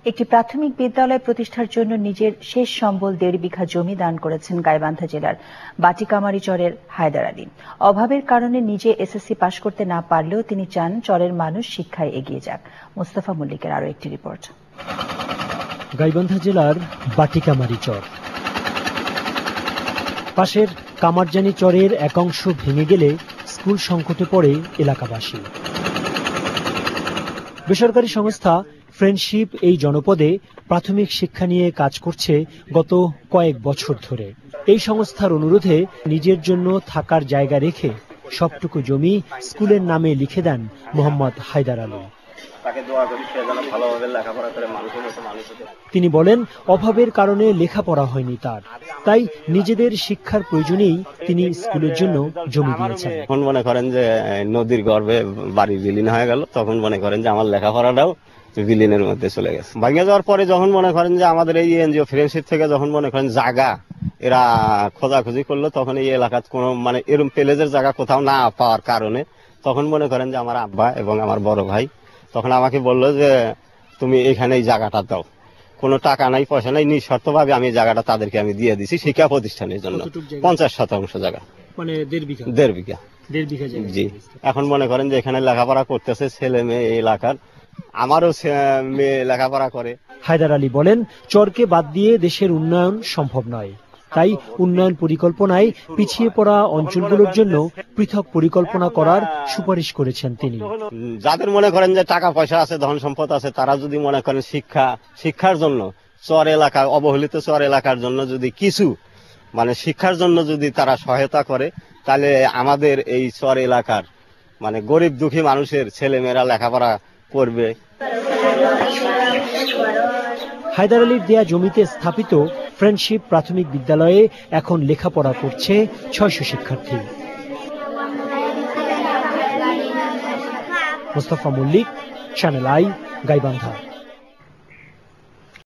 একটি প্রাথমিক বিদ্যালয় প্রতিষ্ঠার জন্য নিজের শেষ সম্বল 1.5 বিঘা জমি দান করেছেন গাইবান্ধা জেলার বাটিকামারী চরের হায়দার আলী। অভাবের কারণে নিজে এসএসসি পাশ করতে না পারলেও তিনি চান চরের মানুষ শিক্ষায় এগিয়ে যাক। মোস্তফা মল্লিকের আরো একটি রিপোর্ট। গাইবান্ধা জেলার বাটিকামারী চর, পাশের কামারজানি চরের এক অংশ ভেঙে গেলে স্কুল সংকটে পড়ে এলাকাবাসী। বেসরকারি সংস্থা ফ্রেন্ডশিপ এই জনপদে প্রাথমিক শিক্ষা নিয়ে কাজ করছে গত কয়েক বছর ধরে। এই সংস্থার অনুরোধে নিজের জন্য থাকার জায়গা রেখে সবটুকু জমি স্কুলের নামে লিখে দেন মোহাম্মদ হায়দার আলী। তিনি বলেন, অভাবের কারণে লেখাপড়া হয়নি তার, তাই নিজেদের শিক্ষার প্রয়োজনেই তিনি স্কুলের জন্য জমি দিয়েছেন। এখন মনে করেন যে নদীর গর্ভে বাড়ি বিলীন হয়ে গেল, তখন মনে করেন যে আমার লেখাপড়াটাও বিলীনের মধ্যে চলে গেছে। ভেঙে যাওয়ার পরে যখন মনে করেন যে আমাদের এই এনজিও ফ্রেন্ডশিপ থেকে যখন মনে করেন জায়গা এরা খোঁজাখুঁজি করলো, তখন এই এলাকার কোনো মানে এরকম প্লেজের জায়গা কোথাও না পাওয়ার কারণে তখন মনে করেন যে আমার আব্বা এবং আমার বড় ভাই তখন আমাকে বললো যে তুমি এখানে এই জায়গাটা দাও, কোনো টাকা নাই পয়সা নাই, নিঃশর্তভাবে আমি এই জায়গাটা তাদেরকে আমি দিয়ে দিছি শিক্ষা প্রতিষ্ঠানের জন্য। 50% জায়গা, মানে 1.5 বিঘা। জি, এখন মনে করেন যে এখানে লেখাপড়া করতেছে ছেলে মেয়ে এই এলাকার, আমারও মেয়ে লেখাপড়া করে। হায়দার আলী বলেন, চরকে বাদ দিয়ে দেশের উন্নয়ন সম্ভব নয়, তাই উন্নয়ন পরিকল্পনায় পিছিয়ে পড়া অঞ্চলগুলোর জন্য পৃথক পরিকল্পনা করার সুপারিশ করেছেন তিনি। যাদের মনে করেন যে টাকা পয়সা আছে, ধন সম্পদ আছে, তারা যদি মনে করেন শিক্ষার জন্য চর এলাকা, অবহেলিত চর এলাকার জন্য যদি কিছু মানে শিক্ষার জন্য যদি তারা সহায়তা করে, তাহলে আমাদের এই চর এলাকার মানে গরিব দুঃখী মানুষের ছেলেমেয়েরা লেখাপড়া করবে। হায়দার আলীর দেয়া জমিতে স্থাপিত ফ্রেন্ডশিপ প্রাথমিক বিদ্যালয়ে এখন লেখাপড়া করছে 600 শিক্ষার্থী। Mostafa Mallik, channel I, Gaibandha.